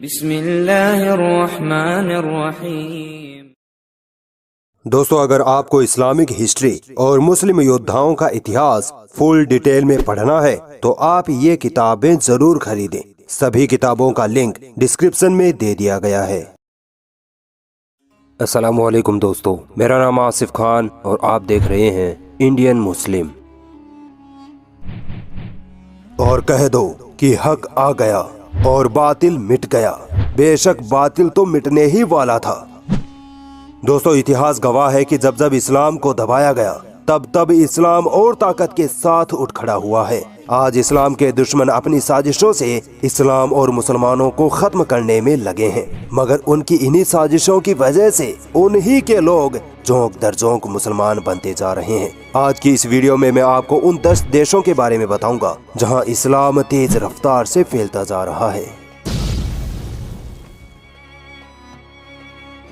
बिस्मिल्लाहिर्रहमानिर्रहीम। दोस्तों, अगर आपको इस्लामिक हिस्ट्री और मुस्लिम योद्धाओं का इतिहास फुल डिटेल में पढ़ना है तो आप ये किताबें जरूर खरीदें। सभी किताबों का लिंक डिस्क्रिप्शन में दे दिया गया है। अस्सलामुअलैकुम दोस्तों, मेरा नाम आसिफ खान और आप देख रहे हैं इंडियन मुस्लिम। और कह दो कि हक आ गया और बातिल मिट गया। बेशक बातिल तो मिटने ही वाला था। दोस्तों, इतिहास गवाह है कि जब जब इस्लाम को दबाया गया तब तब इस्लाम और ताकत के साथ उठ खड़ा हुआ है। आज इस्लाम के दुश्मन अपनी साजिशों से इस्लाम और मुसलमानों को खत्म करने में लगे हैं, मगर उनकी इन्हीं साजिशों की वजह से उन्हीं के लोग जोंक दर जोंक मुसलमान बनते जा रहे हैं। आज की इस वीडियो में मैं आपको उन 10 देशों के बारे में बताऊंगा जहां इस्लाम तेज रफ्तार से फैलता जा रहा है।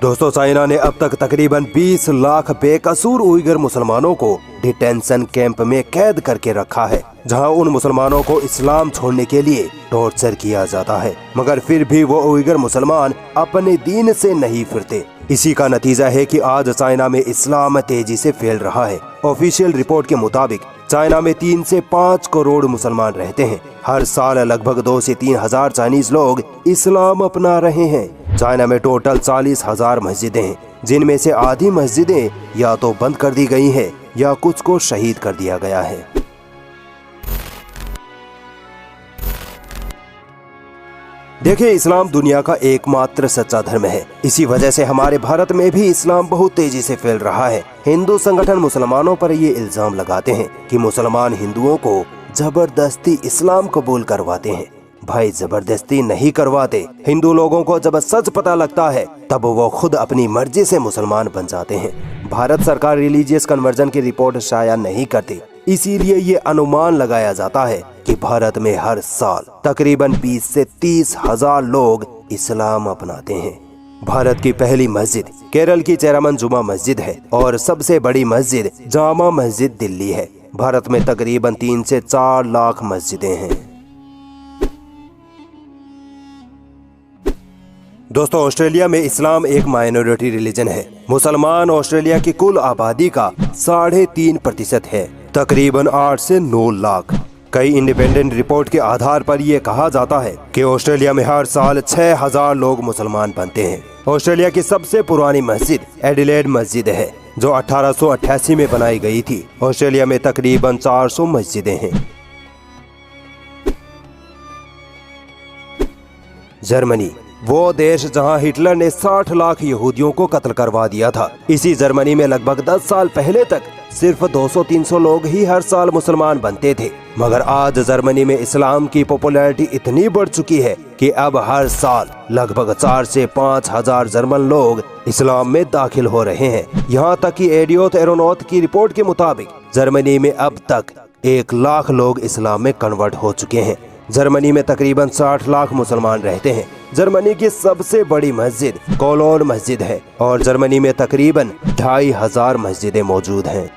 दोस्तों, चाइना ने अब तक तकरीबन 20 लाख बेकसूर उइगर मुसलमानों को डिटेंशन कैंप में कैद करके रखा है, जहां उन मुसलमानों को इस्लाम छोड़ने के लिए टॉर्चर किया जाता है, मगर फिर भी वो उइगर मुसलमान अपने दीन से नहीं फिरते। इसी का नतीजा है कि आज चाइना में इस्लाम तेजी से फैल रहा है। ऑफिशियल रिपोर्ट के मुताबिक चाइना में 3 से 5 करोड़ मुसलमान रहते हैं। हर साल लगभग 2 से 3 हजार चाइनीज लोग इस्लाम अपना रहे हैं। चाइना में टोटल 40,000 मस्जिदें हैं, जिनमें से आधी मस्जिदें या तो बंद कर दी गई हैं या कुछ को शहीद कर दिया गया है। देखिए, इस्लाम दुनिया का एकमात्र सच्चा धर्म है। इसी वजह से हमारे भारत में भी इस्लाम बहुत तेजी से फैल रहा है। हिंदू संगठन मुसलमानों पर ये इल्जाम लगाते हैं कि मुसलमान हिंदुओं को जबरदस्ती इस्लाम कबूल करवाते हैं। भाई, जबरदस्ती नहीं करवाते। हिंदू लोगों को जब सच पता लगता है तब वो खुद अपनी मर्जी से मुसलमान बन जाते हैं। भारत सरकार रिलीजियस कन्वर्जन की रिपोर्ट शाया नहीं करती, इसीलिए ये अनुमान लगाया जाता है कि भारत में हर साल तकरीबन 20 से 30 हजार लोग इस्लाम अपनाते हैं। भारत की पहली मस्जिद केरल की चेरामन जुमा मस्जिद है और सबसे बड़ी मस्जिद जामा मस्जिद दिल्ली है। भारत में तकरीबन 3 से 4 लाख मस्जिदें हैं। दोस्तों, ऑस्ट्रेलिया में इस्लाम एक माइनॉरिटी रिलीजन है। मुसलमान ऑस्ट्रेलिया की कुल आबादी का 3.5% है, तकरीबन 8 से 9 लाख। कई इंडिपेंडेंट रिपोर्ट के आधार पर यह कहा जाता है कि ऑस्ट्रेलिया में हर साल 6,000 लोग मुसलमान बनते हैं। ऑस्ट्रेलिया की सबसे पुरानी मस्जिद एडिलेड मस्जिद है, जो 1888 में बनाई गई थी। ऑस्ट्रेलिया में तकरीबन 400 मस्जिदें हैं। जर्मनी, वो देश जहां हिटलर ने 60 लाख यहूदियों को कत्ल करवा दिया था। इसी जर्मनी में लगभग 10 साल पहले तक सिर्फ 200-300 लोग ही हर साल मुसलमान बनते थे, मगर आज जर्मनी में इस्लाम की पॉपुलैरिटी इतनी बढ़ चुकी है कि अब हर साल लगभग 4 से 5 हजार जर्मन लोग इस्लाम में दाखिल हो रहे हैं। यहाँ तक कि एडियोथ एरोनॉथ की रिपोर्ट के मुताबिक जर्मनी में अब तक 1 लाख लोग इस्लाम में कन्वर्ट हो चुके हैं। जर्मनी में तकरीबन 60 लाख मुसलमान रहते हैं। जर्मनी की सबसे बड़ी मस्जिद कोलोन मस्जिद है और जर्मनी में तकरीबन 2,500 मस्जिदें मौजूद हैं।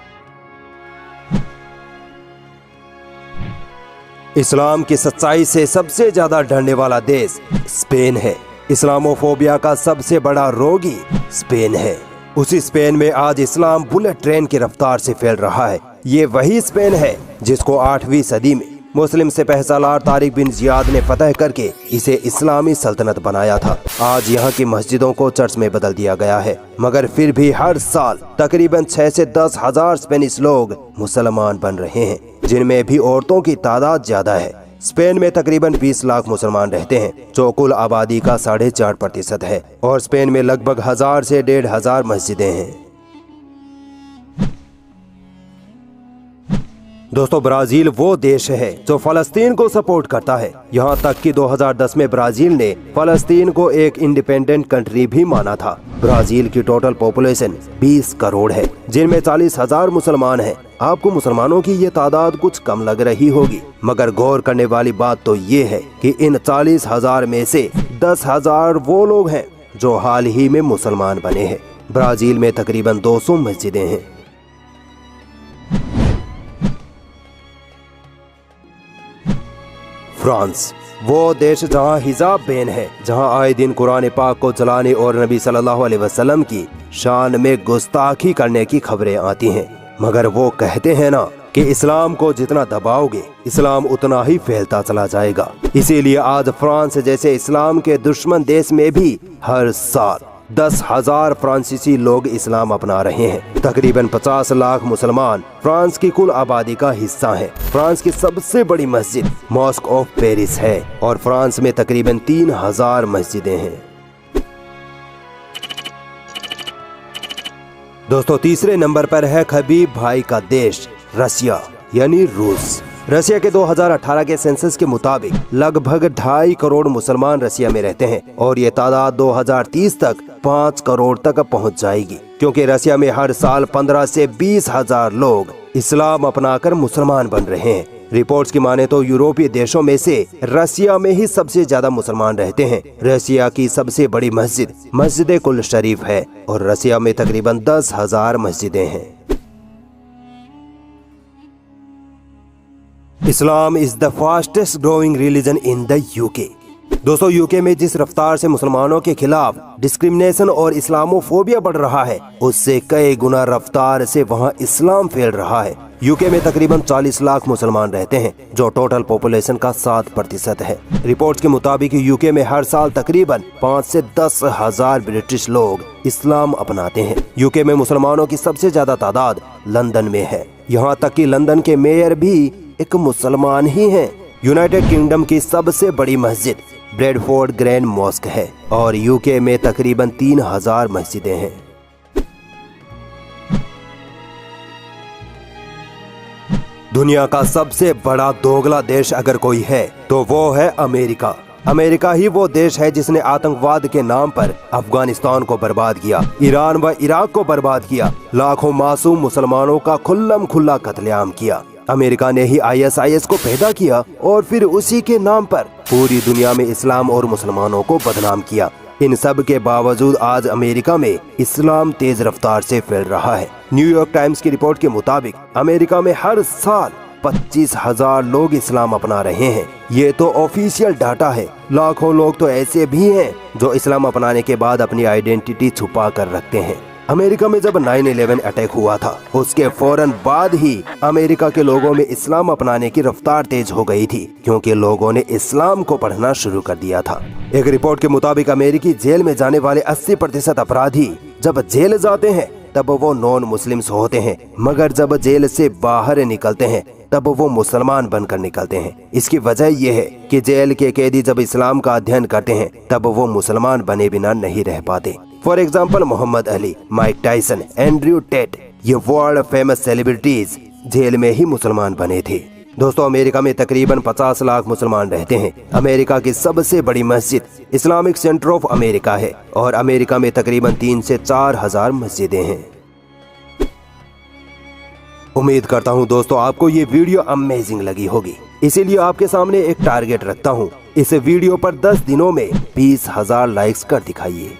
इस्लाम की सच्चाई से सबसे ज्यादा डरने वाला देश स्पेन है। इस्लामोफोबिया का सबसे बड़ा रोगी स्पेन है। उसी स्पेन में आज इस्लाम बुलेट ट्रेन की रफ्तार से फैल रहा है। ये वही स्पेन है जिसको 8वीं सदी में मुस्लिम सिपह सालार तारिक बिन जियाद ने फतह करके इसे इस्लामी सल्तनत बनाया था। आज यहाँ की मस्जिदों को चर्च में बदल दिया गया है, मगर फिर भी हर साल तकरीबन 6 से 10 हजार स्पेनिश लोग मुसलमान बन रहे हैं, जिनमें भी औरतों की तादाद ज्यादा है। स्पेन में तकरीबन 20 लाख मुसलमान रहते हैं, जो कुल आबादी का 4.5% है, और स्पेन में लगभग 1000 से 1,500 मस्जिदें हैं। दोस्तों, ब्राजील वो देश है जो फलस्तीन को सपोर्ट करता है। यहाँ तक कि 2010 में ब्राजील ने फलस्तीन को एक इंडिपेंडेंट कंट्री भी माना था। ब्राजील की टोटल पॉपुलेशन 20 करोड़ है, जिनमें 40,000 मुसलमान हैं। आपको मुसलमानों की ये तादाद कुछ कम लग रही होगी, मगर गौर करने वाली बात तो ये है कि इन 40,000 में से 10,000 वो लोग हैं जो हाल ही में मुसलमान बने हैं। ब्राजील में तकरीबन 200 मस्जिदें हैं। फ्रांस, वो देश जहाँ हिजाब बैन है, जहाँ आए दिन कुरान पाक को जलाने और नबी सल्लल्लाहु अलैहि वसल्लम की शान में गुस्ताखी करने की खबरें आती हैं। मगर वो कहते हैं ना कि इस्लाम को जितना दबाओगे इस्लाम उतना ही फैलता चला जाएगा। इसीलिए आज फ्रांस जैसे इस्लाम के दुश्मन देश में भी हर साल 10,000 फ्रांसीसी लोग इस्लाम अपना रहे हैं। तकरीबन 50 लाख मुसलमान फ्रांस की कुल आबादी का हिस्सा हैं। फ्रांस की सबसे बड़ी मस्जिद मॉस्क ऑफ पेरिस है और फ्रांस में तकरीबन 3,000 मस्जिदें हैं। दोस्तों, तीसरे नंबर पर है खबीब भाई का देश रसिया यानी रूस। रसिया के 2018 के सेंसस के मुताबिक लगभग 2.5 करोड़ मुसलमान रसिया में रहते हैं और ये तादाद 2030 तक 5 करोड़ तक पहुंच जाएगी, क्योंकि रसिया में हर साल 15 से 20 हजार लोग इस्लाम अपनाकर मुसलमान बन रहे हैं। रिपोर्ट्स की माने तो यूरोपीय देशों में से रसिया में ही सबसे ज्यादा मुसलमान रहते हैं। रसिया की सबसे बड़ी मस्जिद मस्जिद कुल शरीफ है और रसिया में तकरीबन 10,000 मस्जिदें हैं। Islam is the fastest growing religion in the UK. दोस्तों, यूके में जिस रफ्तार से मुसलमानों के खिलाफ डिस्क्रिमिनेशन और इस्लामोफोबिया बढ़ रहा है, उससे कई गुना रफ्तार से वहां इस्लाम फैल रहा है। यूके में तकरीबन 40 लाख मुसलमान रहते हैं, जो टोटल पॉपुलेशन का 7% है। रिपोर्ट्स के मुताबिक यूके में हर साल तकरीबन 5 से 10 हजार ब्रिटिश लोग इस्लाम अपनाते हैं। यूके में मुसलमानों की सबसे ज्यादा तादाद लंदन में है। यहाँ तक कि लंदन के मेयर भी एक मुसलमान ही हैं। यूनाइटेड किंगडम की सबसे बड़ी मस्जिद ब्रेडफोर्ड ग्रैंड मॉस्क है और यूके में तकरीबन 3,000 मस्जिदें हैं। दुनिया का सबसे बड़ा दोगला देश अगर कोई है तो वो है अमेरिका। अमेरिका ही वो देश है जिसने आतंकवाद के नाम पर अफगानिस्तान को बर्बाद किया, ईरान व इराक को बर्बाद किया, लाखों मासूम मुसलमानों का खुल्लम खुल्ला कत्लेआम किया। अमेरिका ने ही ISIS को पैदा किया और फिर उसी के नाम पर पूरी दुनिया में इस्लाम और मुसलमानों को बदनाम किया। इन सब के बावजूद आज अमेरिका में इस्लाम तेज रफ्तार से फैल रहा है। न्यूयॉर्क टाइम्स की रिपोर्ट के मुताबिक अमेरिका में हर साल 25,000 लोग इस्लाम अपना रहे हैं। ये तो ऑफिशियल डाटा है। लाखों लोग तो ऐसे भी हैं जो इस्लाम अपनाने के बाद अपनी आइडेंटिटी छुपा कर रखते हैं। अमेरिका में जब 9/11 अटैक हुआ था, उसके फौरन बाद ही अमेरिका के लोगों में इस्लाम अपनाने की रफ्तार तेज हो गई थी, क्योंकि लोगों ने इस्लाम को पढ़ना शुरू कर दिया था। एक रिपोर्ट के मुताबिक अमेरिकी जेल में जाने वाले 80% अपराधी जब जेल जाते हैं तब वो नॉन मुस्लिम्स होते हैं, मगर जब जेल से बाहर निकलते हैं तब वो मुसलमान बनकर निकलते हैं। इसकी वजह यह है कि जेल के कैदी जब इस्लाम का अध्ययन करते हैं तब वो मुसलमान बने बिना नहीं रह पाते। For example, Muhammad Ali, Mike Tyson, Andrew Tate, ये वर्ल्ड फेमस सेलिब्रिटीज जेल में ही मुसलमान बने थे। दोस्तों, अमेरिका में तकरीबन 50 लाख मुसलमान रहते हैं। अमेरिका की सबसे बड़ी मस्जिद इस्लामिक सेंटर ऑफ अमेरिका है और अमेरिका में तकरीबन 3 से 4 हजार मस्जिदें हैं। उम्मीद करता हूं दोस्तों आपको ये वीडियो अमेजिंग लगी होगी, इसीलिए आपके सामने एक टारगेट रखता हूं। इस वीडियो पर 10 दिनों में 20,000 लाइक्स कर दिखाइए।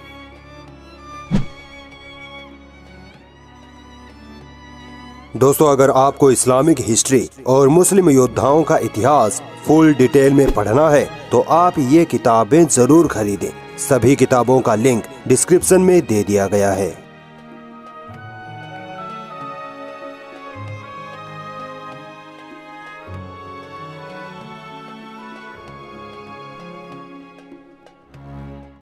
दोस्तों, अगर आपको इस्लामिक हिस्ट्री और मुस्लिम योद्धाओं का इतिहास फुल डिटेल में पढ़ना है तो आप ये किताबें जरूर खरीदें। सभी किताबों का लिंक डिस्क्रिप्शन में दे दिया गया है।